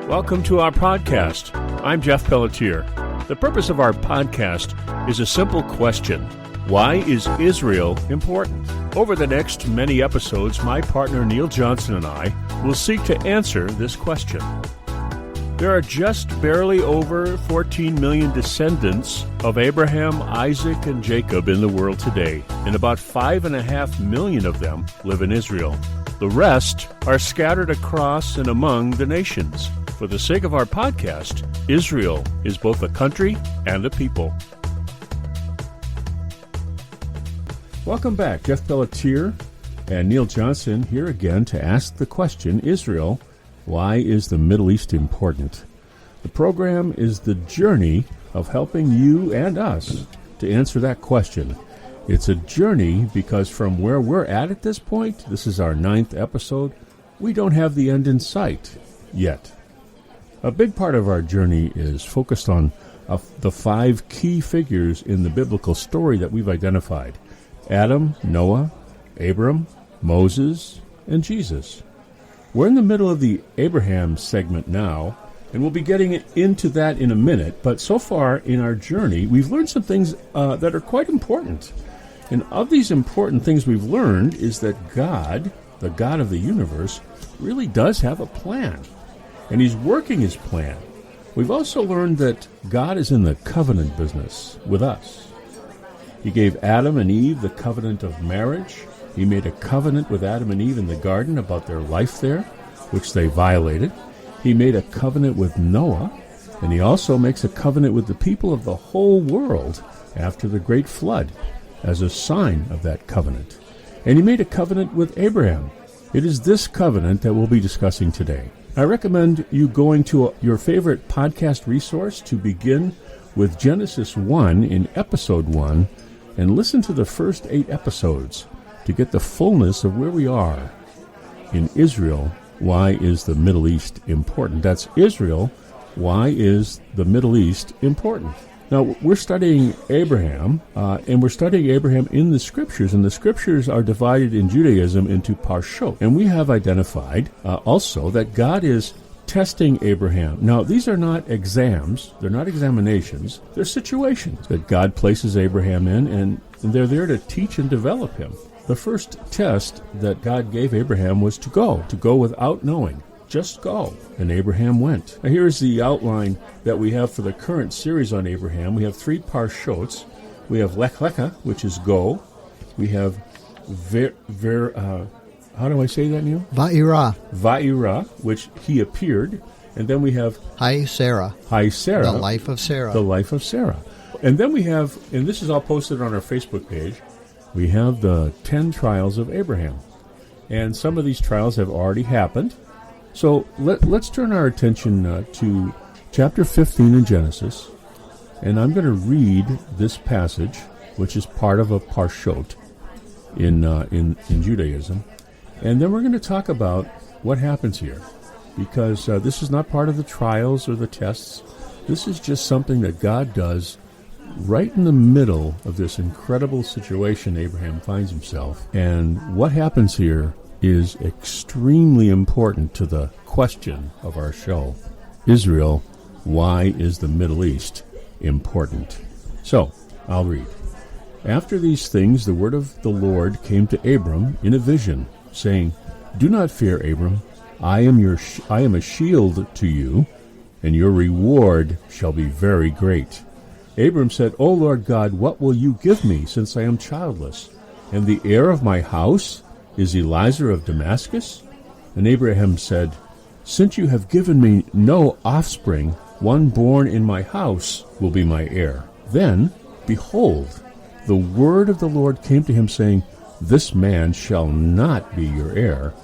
Welcome to our podcast. I'm Jeff Pelletier. The purpose of our podcast is a simple question. Why is Israel important? Over the next many episodes, my partner Neil Johnson and I will seek to answer this question. There are just barely over 14 million descendants of Abraham, Isaac, and Jacob in the world today, and about 5.5 million of them live in Israel. The rest are scattered across and among the nations. For the sake of our podcast, Israel is both a country and a people. Welcome back. Jeff Pelletier and Neil Johnson here again to ask the question, Israel, why is the Middle East important? The program is the journey of helping you and us to answer that question. It's a journey because from where we're at this point, this is our 9th episode, we don't have the end in sight yet. A big part of our journey is focused on the 5 key figures in the biblical story that we've identified: Adam, Noah, Abram, Moses, and Jesus. We're in the middle of the Abraham segment now, and we'll be getting into that in a minute, but so far in our journey, we've learned some things that are quite important. And of these important things we've learned is that God, the God of the universe, really does have a plan. And he's working his plan. We've also learned that God is in the covenant business with us. He gave Adam and Eve the covenant of marriage. He made a covenant with Adam and Eve in the garden about their life there, which they violated. He made a covenant with Noah, and he also makes a covenant with the people of the whole world after the great flood as a sign of that covenant. And he made a covenant with Abraham. It is this covenant that we'll be discussing today. I recommend you going to your favorite podcast resource to begin with Genesis 1 in episode 1 and listen to the first 8 episodes to get the fullness of where we are. In Israel, why is the Middle East important? That's Israel, why is the Middle East important? Now, we're studying Abraham, and we're studying Abraham in the Scriptures, and the Scriptures are divided in Judaism into parshot. And we have identified also that God is testing Abraham. Now, these are not exams, they're not examinations, they're situations that God places Abraham in, and they're there to teach and develop him. The first test that God gave Abraham was to go without knowing. Just go. And Abraham went. Now here's the outline that we have for the current series on Abraham. We have 3 parshots. We have Lech Lecha, which is go. We have how do I say that, Neil? Va'ira, which he appeared. And then we have Hi Sarah. The life of Sarah. The life of Sarah. And then we have, and this is all posted on our Facebook page, we have the 10 trials of Abraham. And some of these trials have already happened. So let's turn our attention to chapter 15 in Genesis, and I'm going to read this passage, which is part of a parshot in Judaism, and then we're going to talk about what happens here, because this is not part of the trials or the tests. This is just something that God does right in the middle of this incredible situation Abraham finds himself, and what happens here is extremely important to the question of our show. Israel, why is the Middle East important? So, I'll read. After these things, the word of the Lord came to Abram in a vision, saying, Do not fear, Abram. I am a shield to you, and your reward shall be very great. Abram said, O Lord God, what will you give me, since I am childless? And the heir of my house is Eliezer of Damascus? And Abraham said, Since you have given me no offspring, one born in my house will be my heir. Then, behold, the word of the Lord came to him, saying, This man shall not be your heir,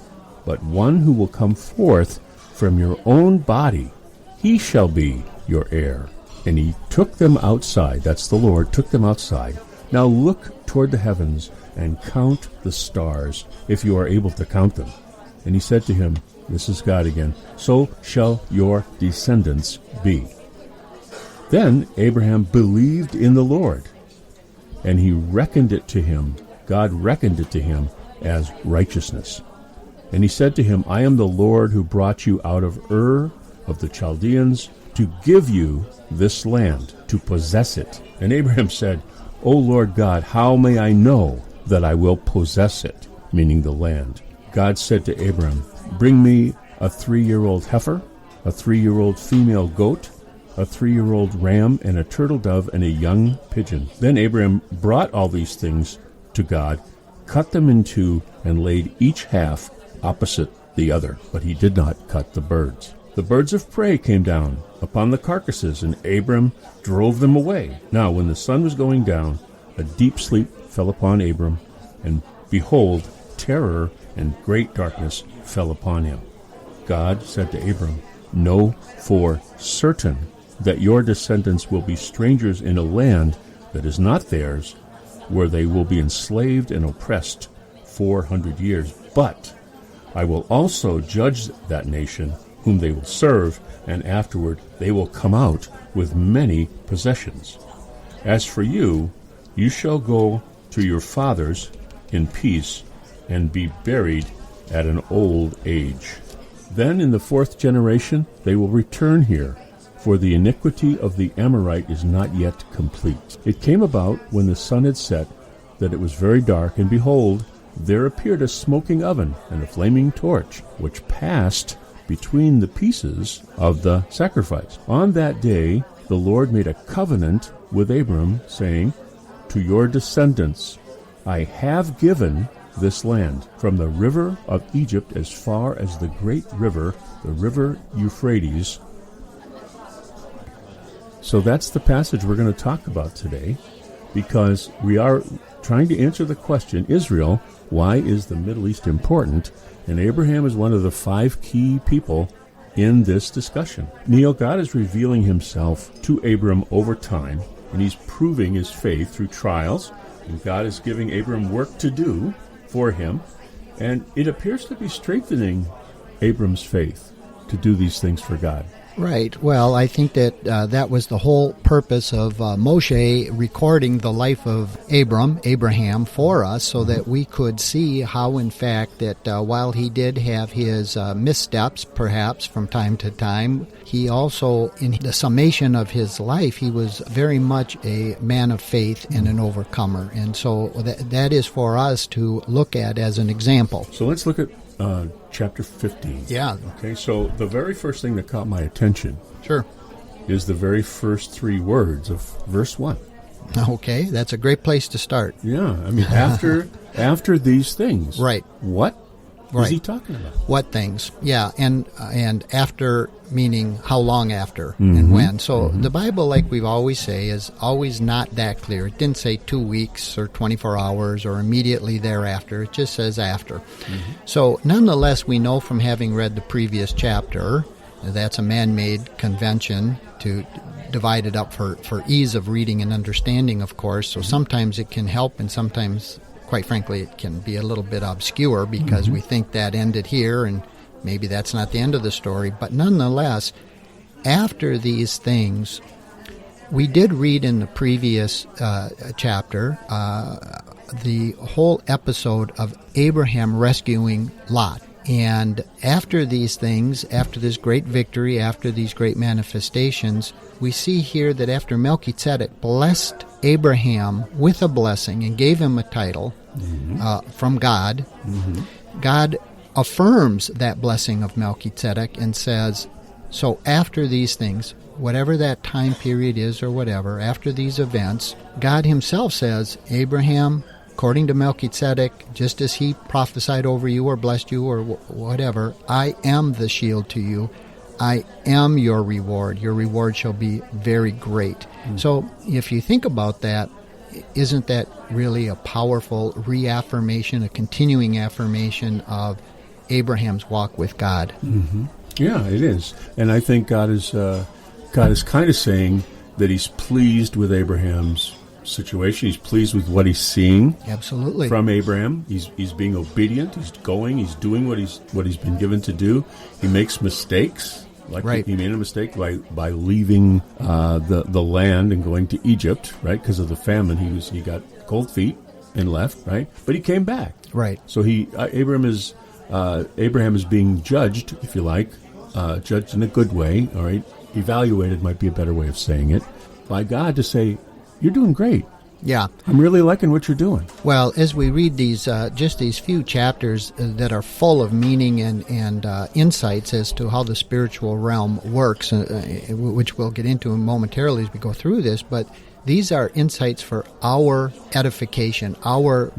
but one who will come forth from your own body, he shall be your heir. And he took them outside, that's the Lord, took them outside. Now look toward the heavens and count the stars, if you are able to count them. And he said to him, this is God again, so shall your descendants be. Then Abraham believed in the Lord, and he reckoned it to him God reckoned it to him as righteousness. And he said to him, I am the Lord who brought you out of Ur of the Chaldeans to give you this land, to possess it. And Abraham said, O Lord God, how may I know that I will possess it, meaning the land? God said to Abram, bring me a 3-year-old heifer, a 3-year-old female goat, a 3-year-old ram, and a turtle dove, and a young pigeon. Then Abraham brought all these things to God, cut them in two, and laid each half opposite the other. But he did not cut the birds. The birds of prey came down upon the carcasses, and Abram drove them away. Now when the sun was going down, a deep sleep fell upon Abram, and behold, terror and great darkness fell upon him. God said to Abram, know for certain that your descendants will be strangers in a land that is not theirs, where they will be enslaved and oppressed 400 years. But I will also judge that nation whom they will serve, and afterward they will come out with many possessions. As for you, you shall go to your fathers in peace and be buried at an old age. Then in the 4th generation they will return here, for the iniquity of the Amorite is not yet complete. It came about when the sun had set that it was very dark, and behold, there appeared a smoking oven and a flaming torch, which passed between the pieces of the sacrifice. On that day the Lord made a covenant with Abram, saying, to your descendants I have given this land, from the river of Egypt as far as the great river, the river Euphrates. So that's the passage we're going to talk about today, because we are trying to answer the question, Israel, why is the Middle East important? And Abraham is one of the 5 key people in this discussion. Neil, God is revealing himself to Abram over time, and he's proving his faith through trials, and God is giving Abram work to do for him, and it appears to be strengthening Abram's faith to do these things for God. Right. Well, I think that that was the whole purpose of Moshe recording the life of Abraham, for us, so that we could see how, in fact, that while he did have his missteps, perhaps, from time to time, he also, in the summation of his life, he was very much a man of faith and an overcomer. And so that is for us to look at as an example. So let's look at chapter 15. Yeah. Okay, so the very first thing that caught my attention is the very first 3 words of verse 1. Okay, that's a great place to start. Yeah, I mean, after these things. Right. What is he talking about? What things? Yeah, and after, meaning how long after and when. So the Bible, like we always say, is always not that clear. It didn't say 2 weeks or 24 hours or immediately thereafter. It just says after. So nonetheless, we know from having read the previous chapter, that's a man-made convention to divide it up for ease of reading and understanding, of course. So sometimes it can help, and sometimes, quite frankly, it can be a little bit obscure because we think that ended here, and maybe that's not the end of the story. But nonetheless, after these things, we did read in the previous chapter the whole episode of Abraham rescuing Lot. And after these things, after this great victory, after these great manifestations, we see here that after Melchizedek blessed Abraham with a blessing and gave him a title from God, God affirms that blessing of Melchizedek and says, so after these things, whatever that time period is or whatever, after these events, God himself says, Abraham, according to Melchizedek, just as he prophesied over you or blessed you or whatever, I am the shield to you. I am your reward. Your reward shall be very great. So if you think about that, isn't that really a powerful reaffirmation, a continuing affirmation of Abraham's walk with God? Yeah, it is. And I think God is kind of saying that he's pleased with Abraham's situation. He's pleased with what he's seeing. Absolutely. From Abraham. He's being obedient. He's going. He's doing what he's been given to do. He makes mistakes. He made a mistake by leaving the land and going to Egypt, right? Because of the famine, he got cold feet. and left, right? But he came back. Right. So Abraham is being judged, if you like, judged in a good way, all right? Evaluated might be a better way of saying it, by God to say, you're doing great. Yeah. I'm really liking what you're doing. Well, as we read these, just these few chapters that are full of meaning and insights as to how the spiritual realm works, which we'll get into momentarily as we go through this, but these are insights for our edification, our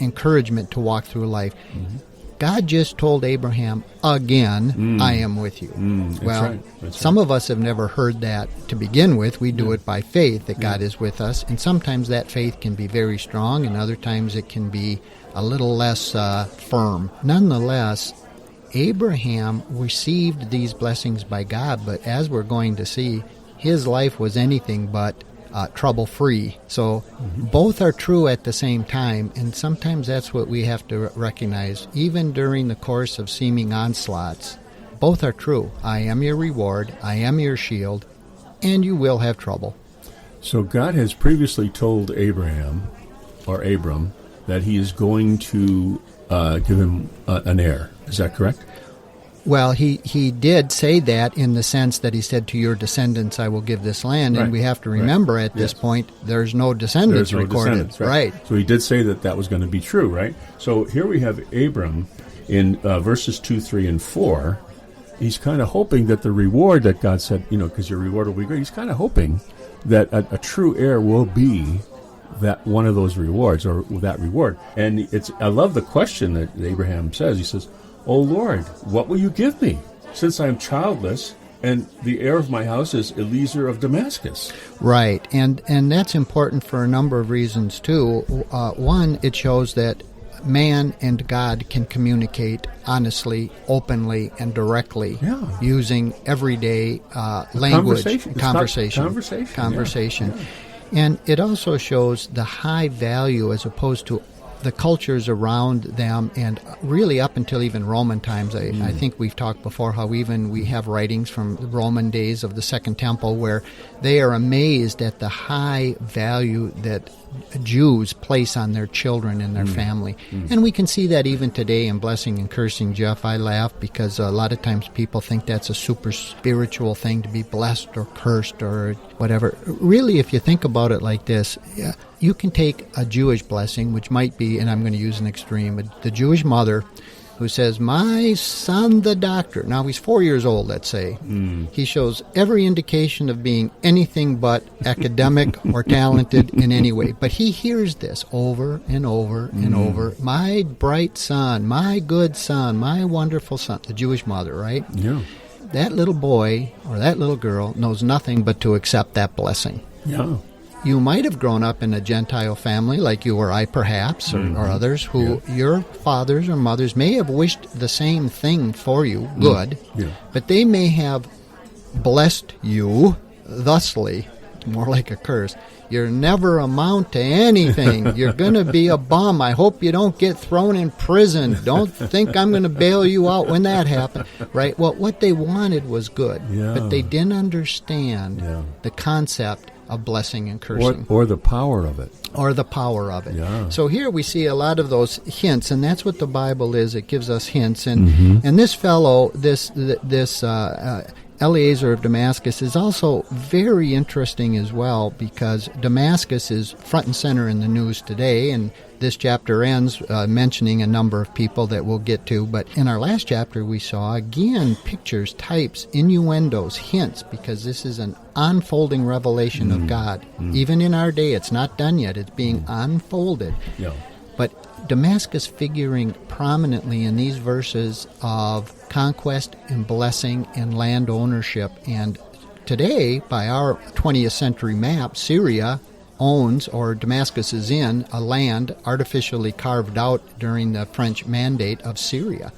encouragement to walk through life. Mm-hmm. God just told Abraham again, I am with you. Well, some of us have never heard that to begin with. We do it by faith that God is with us, and sometimes that faith can be very strong, and other times it can be a little less firm. Nonetheless, Abraham received these blessings by God, but as we're going to see, his life was anything but trouble-free. So both are true at the same time, and sometimes that's what we have to recognize. Even during the course of seeming onslaughts, both are true. I am your reward, I am your shield, and you will have trouble. So God has previously told Abram, that he is going to give him an heir. Is that correct? Well, he did say that in the sense that he said, to your descendants I will give this land, and we have to remember at this point there's no descendants recorded. Right. So he did say that was going to be true, right? So here we have Abram in verses 2, 3, and 4. He's kind of hoping that the reward that God said, because your reward will be great, he's kind of hoping that a true heir will be that one of those rewards, or that reward. And I love the question that Abraham says. He says, "O Lord, what will you give me, since I am childless, and the heir of my house is Eliezer of Damascus?" Right, and that's important for a number of reasons, too. One, it shows that man and God can communicate honestly, openly, and directly using everyday language. Conversation. Yeah. And it also shows the high value as opposed to the cultures around them, and really up until even Roman times. I think we've talked before how even we have writings from the Roman days of the Second Temple where they are amazed at the high value that Jews place on their children and their family. And we can see that even today in blessing and cursing. Jeff, I laugh because a lot of times people think that's a super spiritual thing to be blessed or cursed or whatever. Really, if you think about it like this, you can take a Jewish blessing, which might be, and I'm going to use an extreme, the Jewish mother who says, "My son, the doctor." Now, he's 4 years old, let's say. He shows every indication of being anything but academic or talented in any way. But he hears this over and over and over. "My bright son, my good son, my wonderful son." The Jewish mother, right? Yeah. That little boy or that little girl knows nothing but to accept that blessing. Yeah. You might have grown up in a Gentile family like you or I perhaps, or others, who your fathers or mothers may have wished the same thing for you, good, but they may have blessed you thusly, more like a curse. "You'll never amount to anything. You're going to be a bum. I hope you don't get thrown in prison. Don't think I'm going to bail you out when that happens." Right? Well, what they wanted was good, but they didn't understand the concept of blessing and cursing. Or the power of it. Yeah. So here we see a lot of those hints, and that's what the Bible is. It gives us hints. And this fellow, this Eliezer of Damascus, is also very interesting as well, because Damascus is front and center in the news today, and this chapter ends mentioning a number of people that we'll get to. But in our last chapter, we saw, again, pictures, types, innuendos, hints, because this is an unfolding revelation of God. Even in our day, it's not done yet. It's being unfolded. Yeah. But Damascus figuring prominently in these verses of conquest and blessing and land ownership. And today, by our 20th century map, Syria owns, or Damascus is in, a land artificially carved out during the French mandate of Syria.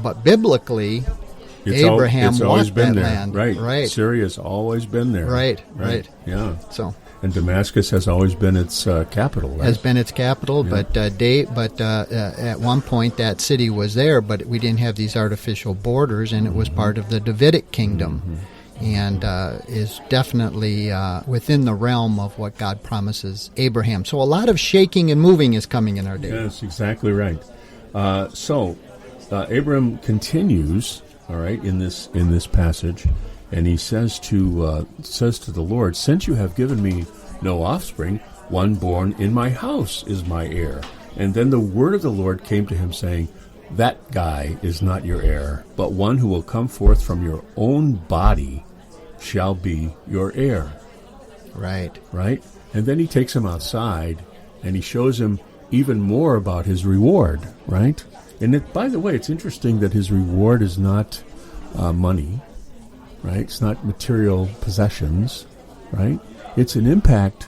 But biblically, Abraham walked that land. Right. Syria's always been there. Right. Yeah. So. And Damascus has always been its capital, right? Has been its capital, but at one point that city was there, but we didn't have these artificial borders, and it was part of the Davidic kingdom. and is definitely within the realm of what God promises Abraham. So a lot of shaking and moving is coming in our day. Yes, exactly right. So Abram continues, all right, in this passage, and he says to the Lord, "Since you have given me no offspring, one born in my house is my heir." And then the word of the Lord came to him, saying, "That guy is not your heir, but one who will come forth from your own body shall be your heir." Right. Right? And then he takes him outside, and he shows him even more about his reward, right? And by the way, it's interesting that his reward is not money, right? It's not material possessions, right? It's an impact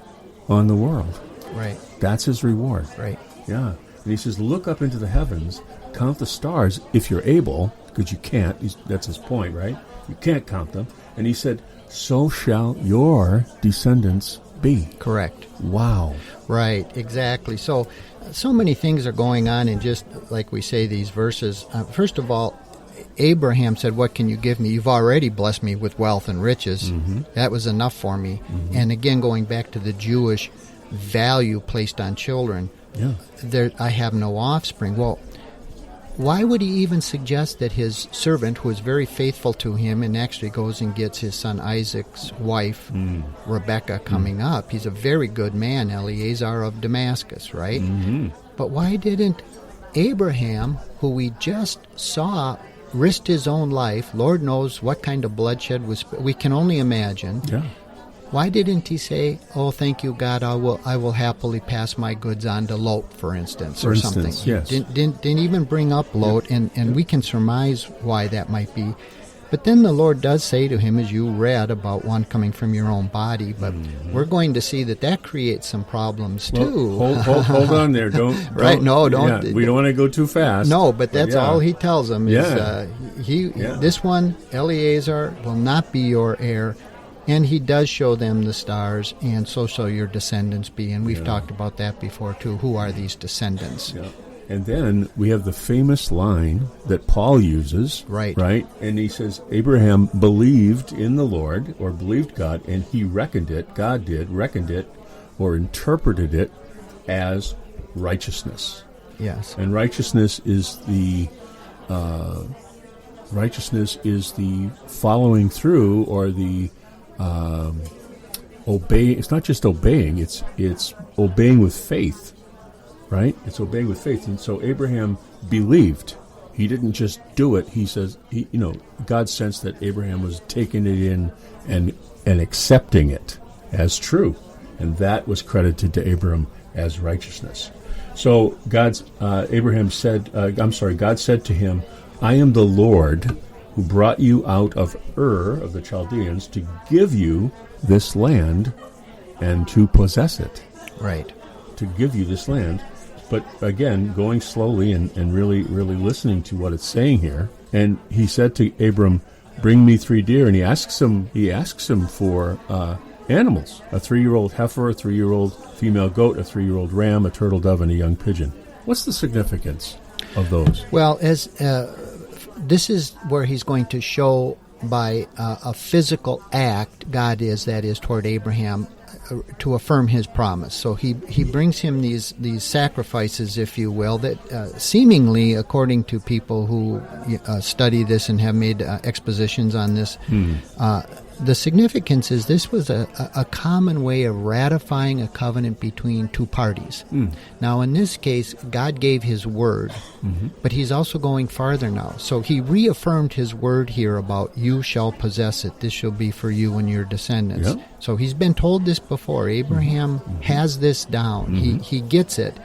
on the world. Right. That's his reward. Right. Yeah. And he says, look up into the heavens, count the stars if you're able, because you can't. That's his point, right? You can't count them. And he said, so shall your descendants be. Correct. Wow. Right, exactly. So many things are going on in just, like we say, these verses. First of all, Abraham said, "What can you give me? You've already blessed me with wealth and riches. Mm-hmm. That was enough for me." Mm-hmm. And again, going back to the Jewish value placed on children, I have no offspring. Well, why would he even suggest that his servant, who is very faithful to him and actually goes and gets his son Isaac's wife, Rebekah, coming up? He's a very good man, Eliezer of Damascus, right? Mm-hmm. But why didn't Abraham, who we just saw risked his own life, Lord knows what kind of bloodshed we can only imagine. Yeah. Why didn't he say, "Oh, thank you, God, I will happily pass my goods on to Lot," for instance, or something? Yes. Didn't even bring up Lot, and we can surmise why that might be. But then the Lord does say to him, as you read, about one coming from your own body. But we're going to see that creates some problems too. Well, hold on there. Don't right? No, don't. Yeah, we don't want to go too fast. No, but that's all he tells him. Is, Yeah. This one, Eliezer, will not be your heir. And he does show them the stars, and so shall your descendants be. And we've talked about that before, too. Who are these descendants? Yeah. And then we have the famous line that Paul uses. Right. Right? And he says, Abraham believed in the Lord, or believed God, and he reckoned it, God did, reckoned it, or interpreted it as righteousness. Yes. And righteousness is the following through, or the obeying. It's not just obeying, it's obeying with faith, right? It's obeying with faith. And so Abraham believed. He didn't just do it. He says, God sensed that Abraham was taking it in and accepting it as true, and that was credited to Abraham as righteousness. So God said to him, "I am the Lord who brought you out of Ur of the Chaldeans to give you this land and to possess it." Right. To give you this land. But again, going slowly and really, really listening to what it's saying here. And he said to Abram, "Bring me 3 deer." And he asks him for animals: a 3-year-old heifer, a 3-year-old female goat, a 3-year-old ram, a turtle dove, and a young pigeon. What's the significance of those? Well, as this is where he's going to show by a physical act that is toward Abraham to affirm his promise. So he brings him these sacrifices, if you will, that seemingly, according to people who study this and have made expositions on this, the significance is this was a common way of ratifying a covenant between two parties. Now, in this case, God gave his word, but he's also going farther now. So he reaffirmed his word here about, "You shall possess it. This shall be for you and your descendants." Yep. So he's been told this before. Abraham has this down. He gets it.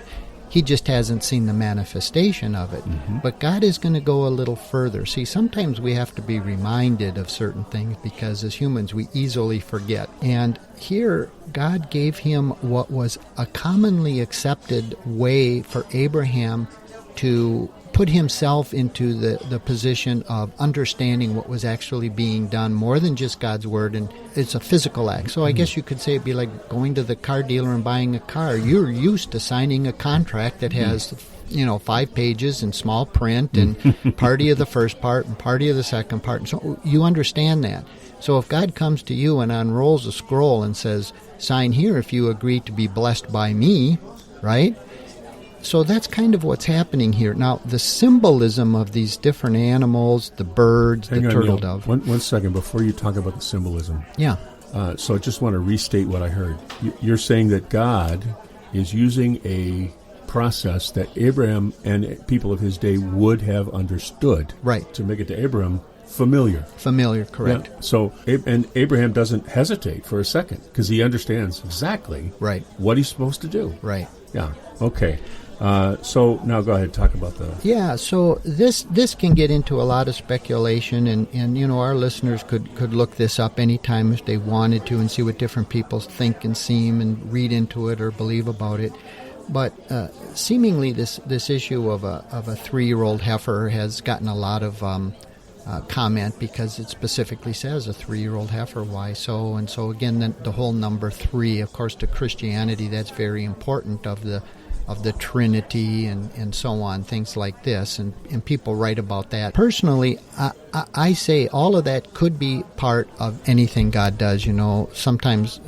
He just hasn't seen the manifestation of it. But God is going to go a little further. See, sometimes we have to be reminded of certain things because as humans we easily forget. And here God gave him what was a commonly accepted way for Abraham to put himself into the position of understanding what was actually being done more than just God's word, and it's a physical act. So I guess you could say it'd be like going to the car dealer and buying a car. You're used to signing a contract that has 5 pages in small print and party of the first part and party of the second part, and so you understand that. So if God comes to you and unrolls a scroll and says, sign here if you agree to be blessed by me, right? So that's kind of what's happening here. Now, the symbolism of these different animals, the birds, the turtle dove. One second before you talk about the symbolism. Yeah. So I just want to restate what I heard. You're saying that God is using a process that Abraham and people of his day would have understood. Right. To make it to Abraham familiar. Familiar, correct. Yeah. So, and Abraham doesn't hesitate for a second because he understands exactly what he's supposed to do. Right. Yeah. Okay. So now go ahead, talk about the... Yeah, so this can get into a lot of speculation, and our listeners could look this up anytime if they wanted to and see what different people think and seem and read into it or believe about it. But seemingly this issue of a 3-year-old heifer has gotten a lot of comment because it specifically says a 3-year-old heifer. Why so? And so again, the whole number 3, of course, to Christianity, that's very important of the Trinity and so on, things like this, and people write about that. Personally, I say all of that could be part of anything God does. Sometimes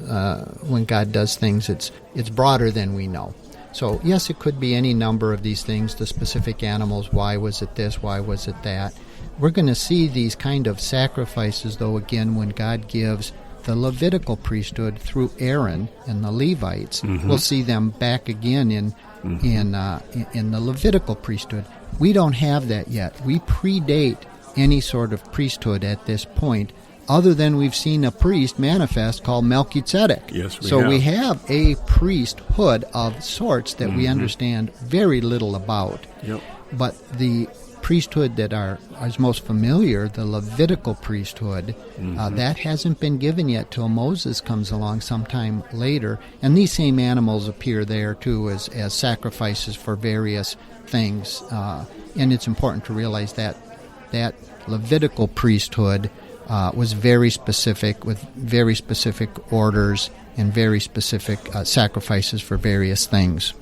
when God does things, it's broader than we know. So yes, it could be any number of these things, the specific animals, why was it this, why was it that. We're going to see these kind of sacrifices, though, again, when God gives the Levitical priesthood through Aaron and the Levites. Mm-hmm. We'll see them back again in the Levitical priesthood. We don't have that yet. We predate any sort of priesthood at this point, other than we've seen a priest manifest called Melchizedek. Yes, we have a priesthood of sorts that we understand very little about. Yep. But the priesthood that is most familiar, the Levitical priesthood, that hasn't been given yet till Moses comes along sometime later. And these same animals appear there too as sacrifices for various things. And it's important to realize that Levitical priesthood was very specific, with very specific orders and very specific sacrifices for various things.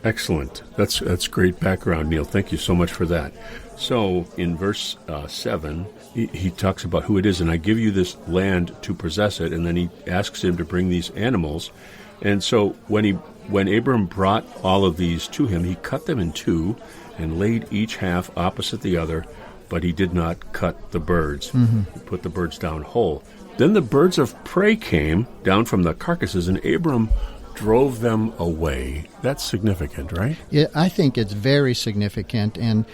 Excellent. That's great background, Neil. Thank you so much for that. So in verse 7, he talks about who it is, and I give you this land to possess it, and then he asks him to bring these animals. And so when Abram brought all of these to him, he cut them in two and laid each half opposite the other, but he did not cut the birds. He put the birds down whole. Then the birds of prey came down from the carcasses, and Abram drove them away. That's significant, right? Yeah, I think it's very significant. And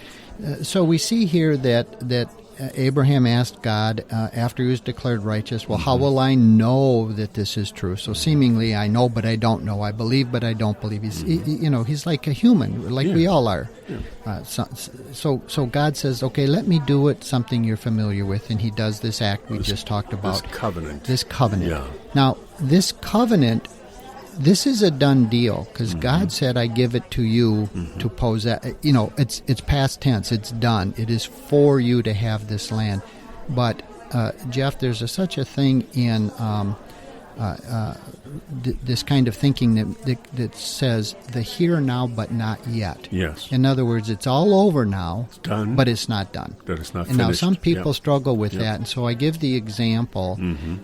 so we see here that Abraham asked God after he was declared righteous, well, how will I know that this is true? So seemingly I know, but I don't know. I believe, but I don't believe. He's like a human, like we all are. Yeah. So God says, okay, let me do it, something you're familiar with, and he does this act we just talked about. This covenant. Yeah. Now, this covenant, this is a done deal because God said, I give it to you to possess. It's past tense. It's done. It is for you to have this land. But, Jeff, there's such a thing in this kind of thinking that says the here, now, but not yet. Yes. In other words, it's all over now, it's done, but it's not done. That it's not and finished. Now some people struggle with that, and so I give the example.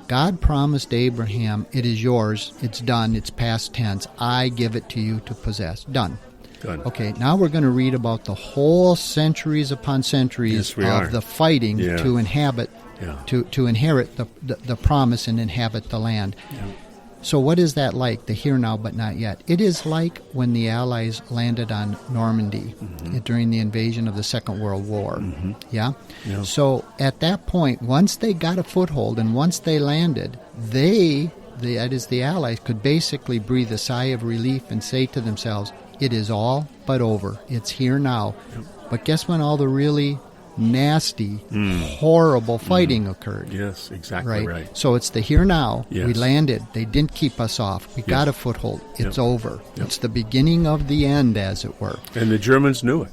God promised Abraham, it is yours, it's done, it's past tense, I give it to you to possess. Done. Okay, now we're going to read about the whole centuries upon centuries of the fighting to inhabit, to inherit the promise and inhabit the land. Yeah. So what is that like, the here now but not yet? It is like when the Allies landed on Normandy during the invasion of the Second World War. Yeah? So at that point, once they got a foothold and once they landed, that is the Allies, could basically breathe a sigh of relief and say to themselves, it is all but over. It's here now. Yep. But guess when all the really nasty, horrible fighting occurred? Yes, exactly right. So it's the here now. Yes. We landed. They didn't keep us off. We got a foothold. It's over. It's the beginning of the end, as it were. And the Germans knew it.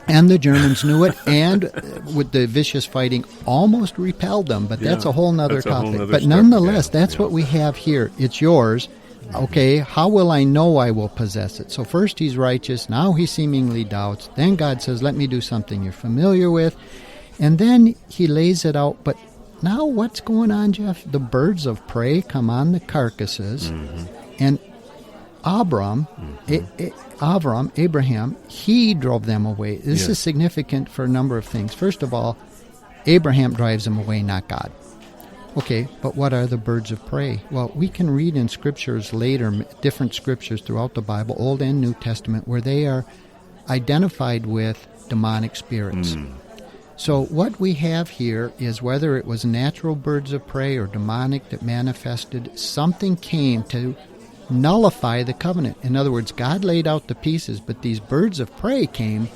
And the Germans knew it, and with the vicious fighting, almost repelled them. But that's a whole nother topic. But nonetheless, that's what we have here. It's yours. Okay, how will I know I will possess it? So first he's righteous, now he seemingly doubts. Then God says, let me do something you're familiar with. And then he lays it out. But now what's going on, Jeff? The birds of prey come on the carcasses, and Abraham, he drove them away. This is significant for a number of things. First of all, Abraham drives them away, not God. Okay, but what are the birds of prey? Well, we can read in scriptures later, different scriptures throughout the Bible, Old and New Testament, where they are identified with demonic spirits. So what we have here is, whether it was natural birds of prey or demonic that manifested, something came to nullify the covenant. In other words, God laid out the pieces, but these birds of prey came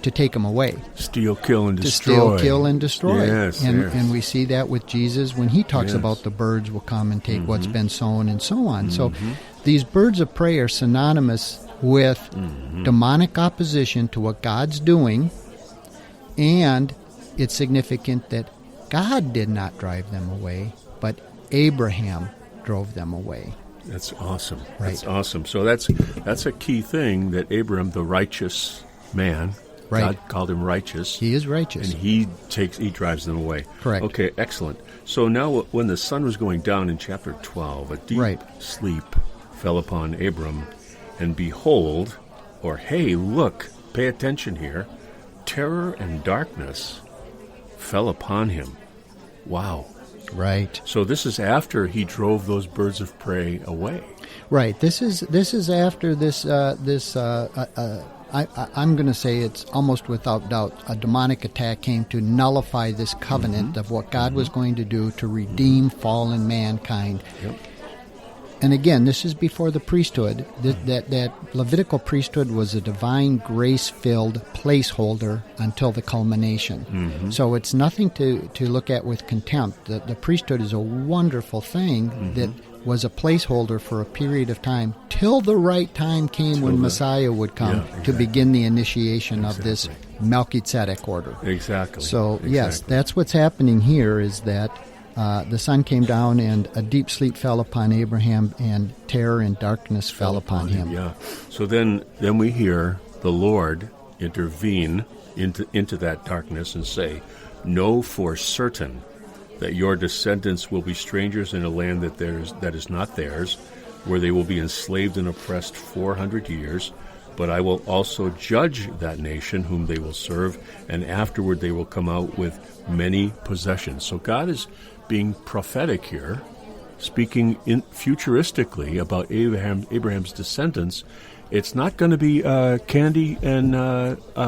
to take them away. Steal, kill, and destroy. To steal, kill, and destroy. Yes, and we see that with Jesus when he talks about the birds will come and take what's been sown and so on. So these birds of prey are synonymous with demonic opposition to what God's doing, and it's significant that God did not drive them away, but Abraham drove them away. That's awesome. Right. That's awesome. So that's a key thing, that Abraham, the righteous man, God called him righteous. He is righteous. And he drives them away. Correct. Okay, excellent. So now when the sun was going down in chapter 12, a deep sleep fell upon Abram, and behold, or hey, look, pay attention here, terror and darkness fell upon him. Wow. Right. So this is after he drove those birds of prey away. Right. This is after this I'm going to say it's almost without doubt a demonic attack came to nullify this covenant of what God was going to do to redeem fallen mankind. Yep. And again, this is before the priesthood. That Levitical priesthood was a divine grace-filled placeholder until the culmination. So it's nothing to look at with contempt. The priesthood is a wonderful thing that was a placeholder for a period of time till the right time came when Messiah would come to begin the initiation of this Melchizedek order. Exactly. So, yes, that's what's happening here, is that the sun came down and a deep sleep fell upon Abraham, and terror and darkness fell upon him. Yeah. So then we hear the Lord intervene into that darkness and say, "Know for certain that your descendants will be strangers in a land that is not theirs, where they will be enslaved and oppressed 400 years. But I will also judge that nation whom they will serve, and afterward they will come out with many possessions." So God is being prophetic here, speaking futuristically about Abraham's descendants. It's not going to be candy and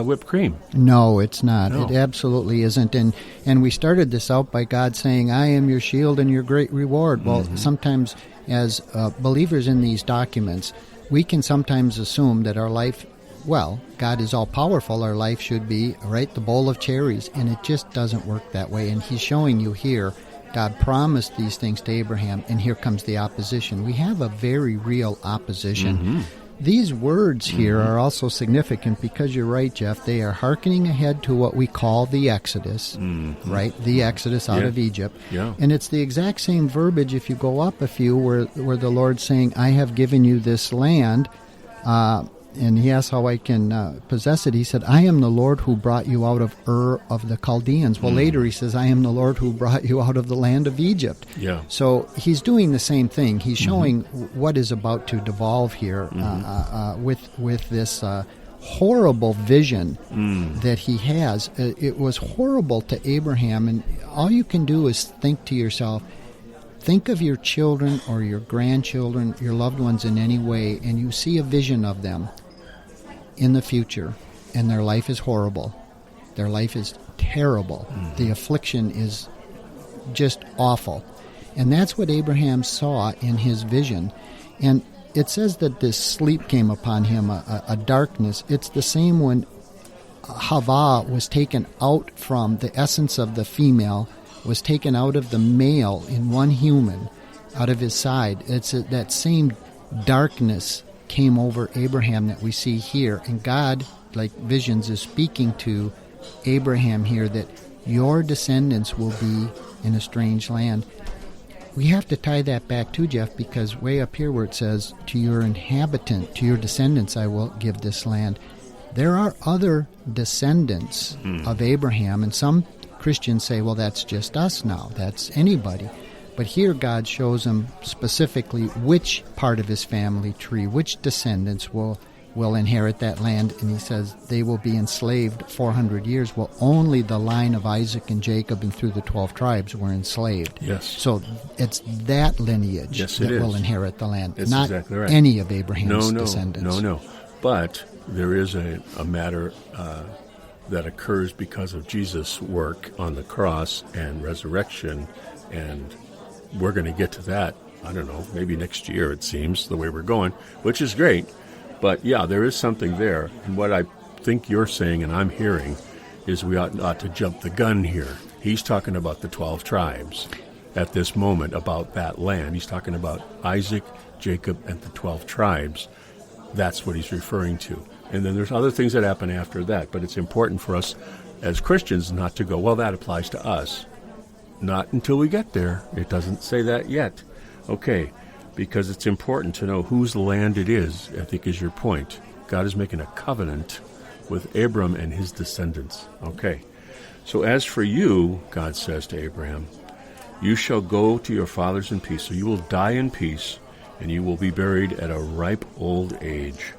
whipped cream. No, it's not. No. It absolutely isn't. And we started this out by God saying, "I am your shield and your great reward." Well, sometimes as believers in these documents, we can sometimes assume that our life, well, God is all-powerful, our life should be, right, the bowl of cherries, and it just doesn't work that way. And he's showing you here, God promised these things to Abraham, and here comes the opposition. We have a very real opposition. These words here are also significant because you're right, Jeff. They are hearkening ahead to what we call the Exodus, right? The Exodus out of Egypt. Yeah. And it's the exact same verbiage if you go up a few where the Lord's saying, "I have given you this land." And he asks how I can possess it. He said, "I am the Lord who brought you out of Ur of the Chaldeans." Well, later he says, "I am the Lord who brought you out of the land of Egypt." Yeah. So he's doing the same thing. He's showing what is about to devolve here with this horrible vision that he has. It was horrible to Abraham, and all you can do is think to yourself, think of your children or your grandchildren, your loved ones in any way, and you see a vision of them in the future, and their life is horrible. Their life is terrible. The affliction is just awful. And that's what Abraham saw in his vision. And it says that this sleep came upon him, a darkness. It's the same when Hava was taken out from the essence of the female, was taken out of the male in one human, out of his side. It's that same darkness came over Abraham that we see here, and God like Visions is speaking to Abraham here, that your descendants will be in a strange land. We have to tie that back too, Jeff, because way up here where it says, to your inhabitant, to your descendants I will give this land, there are other descendants of Abraham, and some Christians say, well, that's just us now, that's anybody. But here God shows him specifically which part of his family tree, which descendants will inherit that land, and he says they will be enslaved 400 years. Well, only the line of Isaac and Jacob and through the 12 tribes were enslaved. Yes. So it's that lineage that will inherit the land, it's not exactly right. any of Abraham's descendants. No. But there is a matter that occurs because of Jesus' work on the cross and resurrection, and we're going to get to that, I don't know, maybe next year, it seems, the way we're going, which is great. But, yeah, there is something there. And what I think you're saying and I'm hearing is we ought not to jump the gun here. He's talking about the 12 tribes at this moment, about that land. He's talking about Isaac, Jacob, and the 12 tribes. That's what he's referring to. And then there's other things that happen after that. But it's important for us as Christians not to go, well, that applies to us. Not until we get there. It doesn't say that yet. Okay. Because it's important to know whose land it is, I think is your point. God is making a covenant with Abram and his descendants. Okay. So as for you, God says to Abraham, you shall go to your fathers in peace. So you will die in peace, and you will be buried at a ripe old age.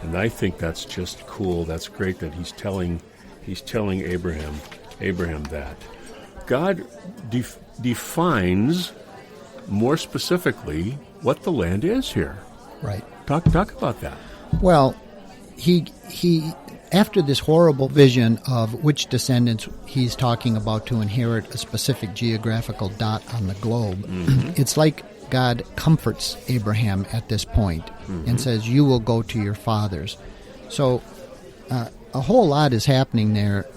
And I think that's just cool. That's great that he's telling Abraham that. God defines more specifically what the land is here. Right. Talk about that. Well, he after this horrible vision of which descendants he's talking about to inherit a specific geographical dot on the globe, it's like God comforts Abraham at this point and says, you will go to your fathers. So a whole lot is happening there.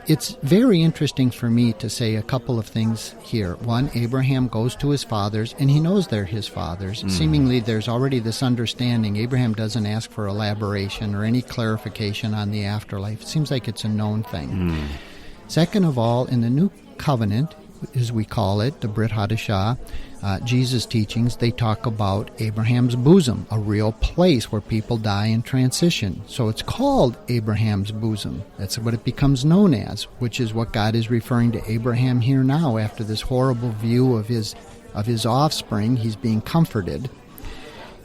It's very interesting for me to say a couple of things here. One, Abraham goes to his fathers, and he knows they're his fathers. Seemingly, there's already this understanding. Abraham doesn't ask for elaboration or any clarification on the afterlife. It seems like it's a known thing. Second of all, in the New Covenant, as we call it, the Brit Hadashah, Jesus' teachings, they talk about Abraham's bosom, a real place where people die in transition. So it's called Abraham's bosom. That's what it becomes known as, which is what God is referring to Abraham here now. After this horrible view of his offspring, he's being comforted.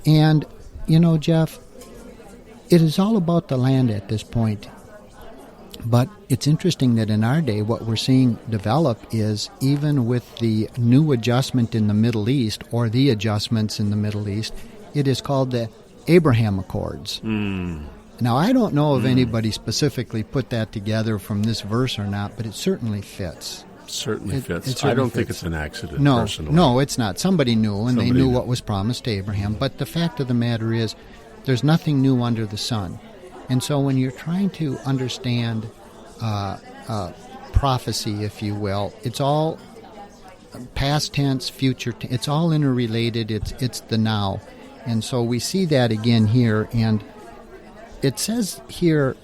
And, you know, Jeff, it is all about the land at this point. But it's interesting that in our day, what we're seeing develop is, even with the new adjustment in the Middle East, or the adjustments in the Middle East, it is called the Abraham Accords. Now, I don't know if anybody specifically put that together from this verse or not, but it certainly fits. Certainly fits. It certainly I don't fits. think it's an accident, No, personally. no, it's not. Somebody knew, and they knew knew. what was promised to Abraham. But the fact of the matter is, there's nothing new under the sun. And so when you're trying to understand prophecy, if you will, it's all past tense, future it's all interrelated. It's the now. And so we see that again here. And it says here,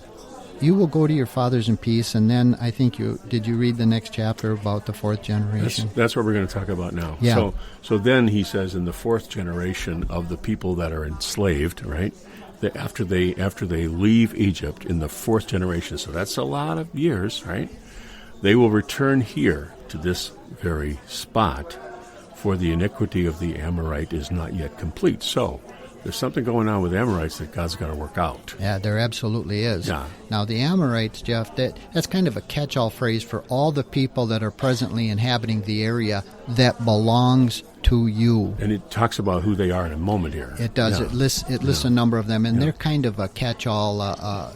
you will go to your fathers in peace. And then I think did you read the next chapter about the fourth generation? That's what we're going to talk about now. Yeah. So then he says, in the fourth generation of the people that are enslaved, right? After they leave Egypt in the fourth generation, so that's a lot of years, right? They will return here to this very spot, for the iniquity of the Amorite is not yet complete. So there's something going on with Amorites that God's got to work out. Yeah, there absolutely is. Yeah. Now, the Amorites, Jeff, that's kind of a catch-all phrase for all the people that are presently inhabiting the area that belongs to you. And it talks about who they are in a moment here. It does. Yeah. It lists a number of them, and they're kind of a catch-all.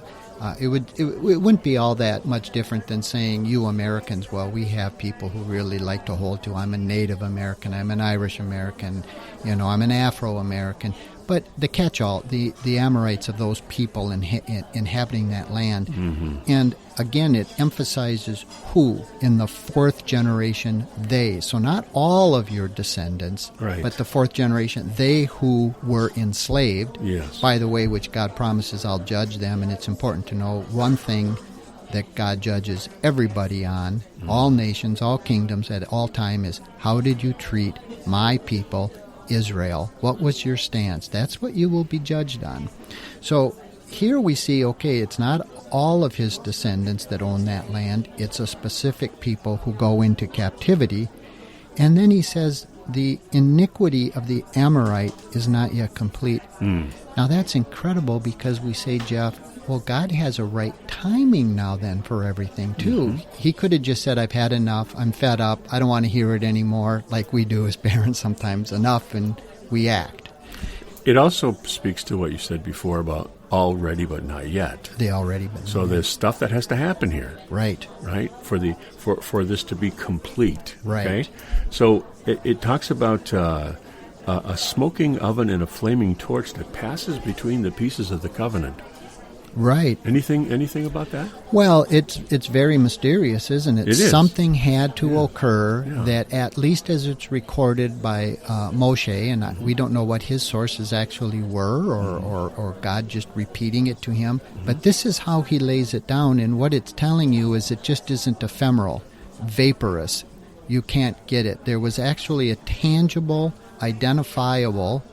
It wouldn't be all that much different than saying, you Americans, well, we have people who really like to hold to, I'm a Native American, I'm an Irish American, I'm an Afro-American. But the catch-all, the Amorites of those people inhabiting that land. Mm-hmm. And again, it emphasizes who in the fourth generation, they. So not all of your descendants, right, but the fourth generation, they who were enslaved. Yes. By the way, which God promises I'll judge them. And it's important to know one thing that God judges everybody on, all nations, all kingdoms at all time, is how did you treat my people, Israel? What was your stance? That's what you will be judged on. So here we see, okay, it's not all of his descendants that own that land. It's a specific people who go into captivity. And then he says the iniquity of the Amorite is not yet complete. Now that's incredible because we say, Jeff, well, God has a right timing now then for everything, too. Mm-hmm. He could have just said, I've had enough, I'm fed up, I don't want to hear it anymore, like we do as parents sometimes, enough, and we act. It also speaks to what you said before about already but not yet. The already but not So yet. there's stuff that has to happen here. Right. Right? For this to be complete. Right. Okay? So it talks about a smoking oven and a flaming torch that passes between the pieces of the covenant. Right. Anything about that? Well, it's very mysterious, isn't it? It is. Something had to occur Yeah. that, at least as it's recorded by Moshe, and we don't know what his sources actually were, or God just repeating it to him. But this is how he lays it down, and what it's telling you is it just isn't ephemeral, vaporous. You can't get it. There was actually a tangible, identifiable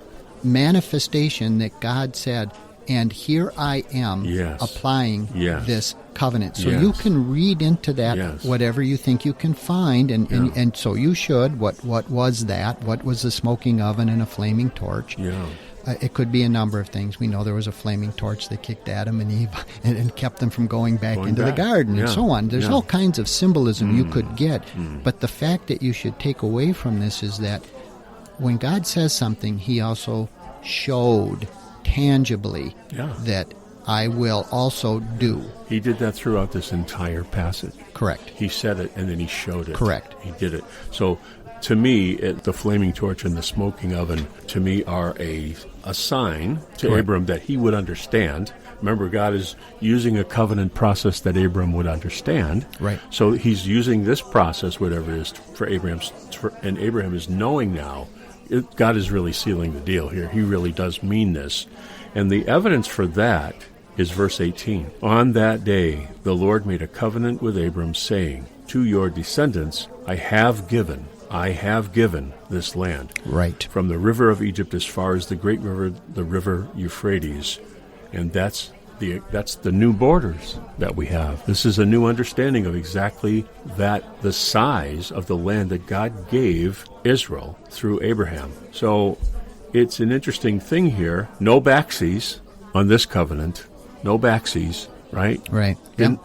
manifestation that God said, and here I am applying this covenant. So you can read into that whatever you think you can find, and so you should. What was that? What was the smoking oven and a flaming torch? Yeah. It could be a number of things. We know there was a flaming torch that kicked Adam and Eve and kept them from going back into the garden and so on. There's all kinds of symbolism you could get. But the fact that you should take away from this is that when God says something, he also showed tangibly that I will also do. He did that throughout this entire passage. Correct. He said it and then he showed it. Correct. He did it. So to me, the flaming torch and the smoking oven, to me, are a sign to Abram that he would understand. Remember, God is using a covenant process that Abram would understand. Right. So he's using this process, whatever it is, for and Abraham is knowing now God is really sealing the deal here. He really does mean this. And the evidence for that is verse 18. On that day, the Lord made a covenant with Abram, saying, to your descendants, I have given this land. Right. From the river of Egypt as far as the great river, the river Euphrates. And that's the new borders that we have. This is a new understanding of exactly that, the size of the land that God gave Israel through Abraham. So it's an interesting thing here. No backseas on this covenant. No backseas, right? Right.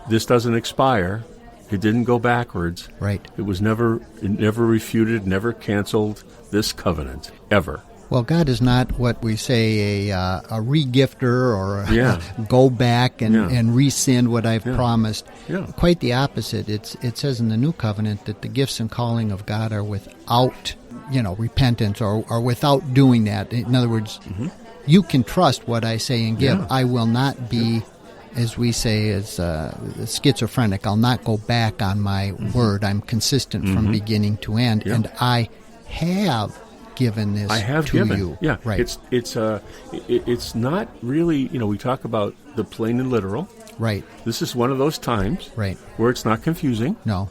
This doesn't expire. It didn't go backwards. Right. It never refuted, never canceled this covenant, ever. Well, God is not what we say a regifter or a go back and rescind what I've promised. Yeah. Quite the opposite. It says in the New Covenant that the gifts and calling of God are without, repentance or without doing that. In other words, you can trust what I say and give. I will not be, as we say, as schizophrenic. I'll not go back on my word. I'm consistent from beginning to end, and I have given this to you. Yeah, right. It's not really, we talk about the plain and literal. Right. This is one of those times where it's not confusing. No.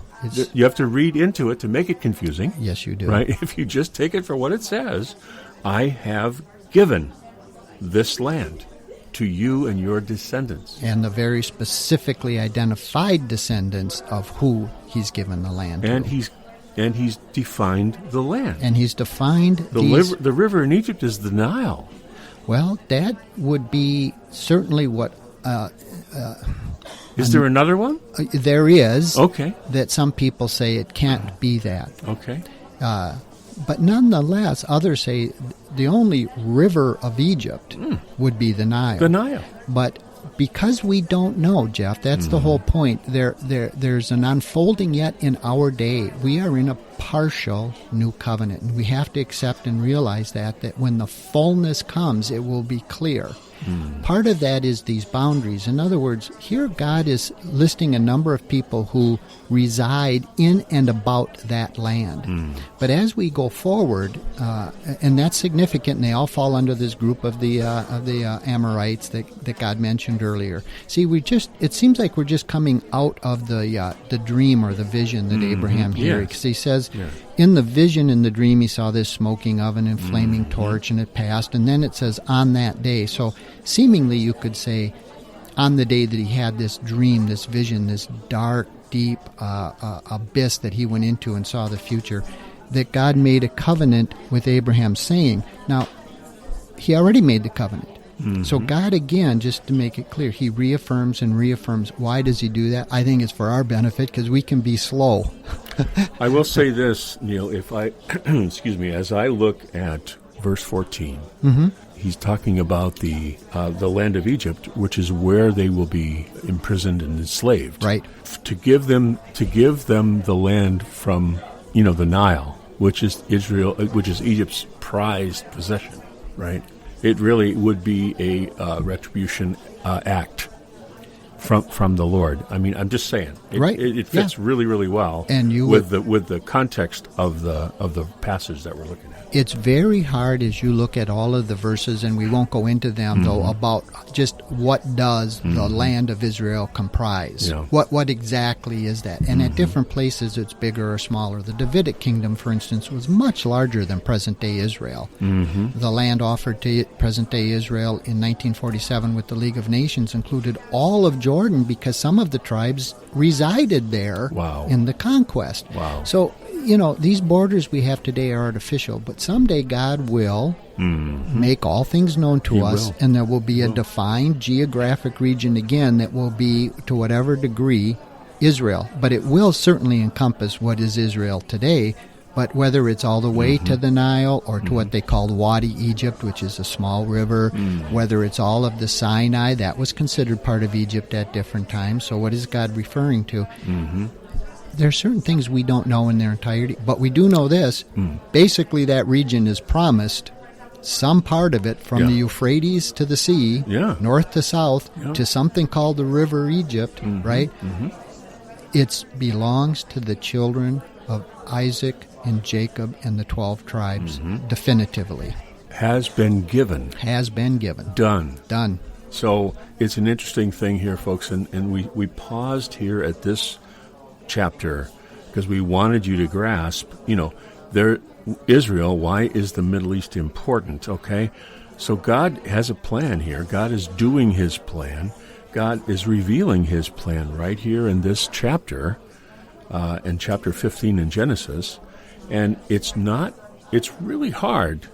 You have to read into it to make it confusing. Yes, you do. Right? If you just take it for what it says, I have given this land to you and your descendants. And the very specifically identified descendants of who he's given the land to. And he's defined the land. And he's defined the river in Egypt is the Nile. Well, that would be certainly what... is there another one? There is. Okay. That some people say it can't be that. Okay. But nonetheless, others say the only river of Egypt would be the Nile. The Nile. But because we don't know, Jeff, that's the whole point. There's an unfolding yet in our day. We are in a partial new covenant, and we have to accept and realize that when the fullness comes, it will be clear. Part of that is these boundaries. In other words, here God is listing a number of people who reside in and about that land. But as we go forward, and that's significant, and they all fall under this group of the Amorites that God mentioned earlier. See, it seems like we're just coming out of the dream or the vision that Abraham heard, because he says, in the vision, in the dream, he saw this smoking oven and flaming torch, and it passed. And then it says, on that day. So seemingly you could say, on the day that he had this dream, this vision, this dark, deep abyss that he went into and saw the future, that God made a covenant with Abraham, saying, now, he already made the covenant. So God, again, just to make it clear, he reaffirms and reaffirms. Why does he do that? I think it's for our benefit, because we can be slow. I will say this, Neil, if I, excuse me, as I look at verse 14, he's talking about the land of Egypt, which is where they will be imprisoned and enslaved. Right. To give them the land from, the Nile, which is Egypt's prized possession, right? It really would be a retribution act from the Lord. I mean, I'm just saying, it fits really, really well, and with the context of the passage that we're looking at. It's very hard as you look at all of the verses, and we won't go into them though, about just what does the land of Israel comprise? Yeah. What exactly is that? And at different places, it's bigger or smaller. The Davidic kingdom, for instance, was much larger than present-day Israel. The land offered to present-day Israel in 1947 with the League of Nations included all of Jordan, because some of the tribes resided there in the conquest. So, these borders we have today are artificial, but someday God will make all things known to us, and there will be a defined geographic region again that will be, to whatever degree, Israel. But it will certainly encompass what is Israel today. But whether it's all the way to the Nile or to what they called Wadi Egypt, which is a small river, whether it's all of the Sinai, that was considered part of Egypt at different times. So what is God referring to? There are certain things we don't know in their entirety, but we do know this. Basically, that region is promised, some part of it, from the Euphrates to the sea, north to south, to something called the River Egypt, right? It belongs to the children of Isaac and Jacob and the 12 tribes, definitively. Has been given. Has been given. Done. So it's an interesting thing here, folks, and we paused here at this chapter because we wanted you to grasp, Israel, why is the Middle East important, okay? So God has a plan here. God is doing his plan. God is revealing his plan right here in this chapter, in chapter 15 in Genesis. And it's really hard.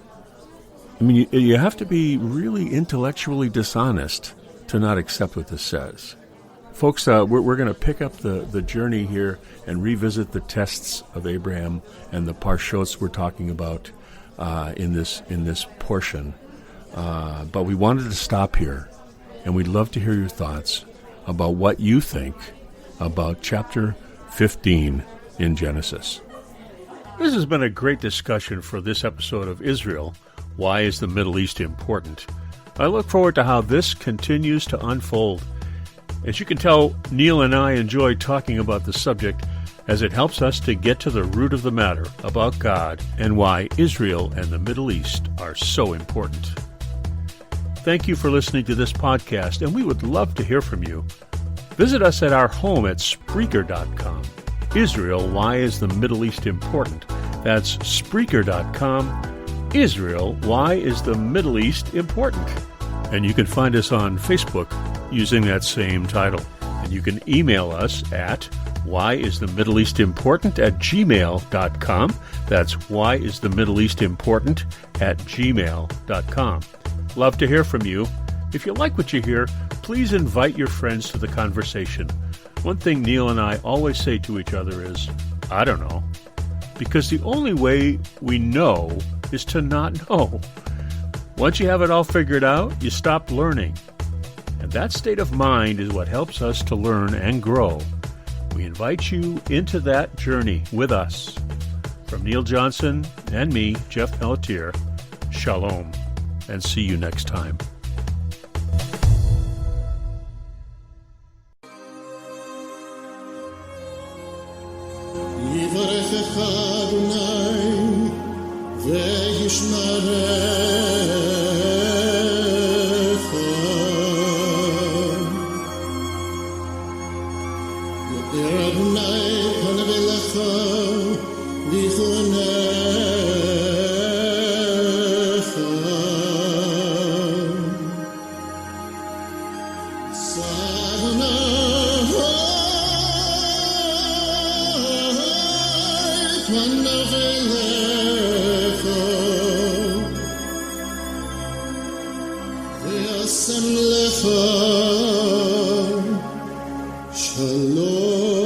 I mean, you have to be really intellectually dishonest to not accept what this says. Folks, we're going to pick up the journey here and revisit the tests of Abraham and the parshots we're talking about in this portion. But we wanted to stop here, and we'd love to hear your thoughts about what you think about chapter 15 in Genesis. This has been a great discussion for this episode of Israel. Why is the Middle East important? I look forward to how this continues to unfold. As you can tell, Neil and I enjoy talking about the subject as it helps us to get to the root of the matter about God and why Israel and the Middle East are so important. Thank you for listening to this podcast, and we would love to hear from you. Visit us at our home at Spreaker.com. Israel, why is the Middle East important? That's Spreaker.com. Israel, why is the Middle East important? And you can find us on Facebook using that same title. And you can email us at whyisthemiddleeastimportant@gmail.com. That's whyisthemiddleeastimportant@gmail.com. Love to hear from you. If you like what you hear, please invite your friends to the conversation. One thing Neil and I always say to each other is, I don't know. Because the only way we know is to not know. Once you have it all figured out, you stop learning. And that state of mind is what helps us to learn and grow. We invite you into that journey with us. From Neil Johnson and me, Jeff Pelletier, shalom, and see you next time. יברכך אדוני וישמרך, יאר אדוני פניו אליך ויחונך, פניו אליך וישם לך שלום.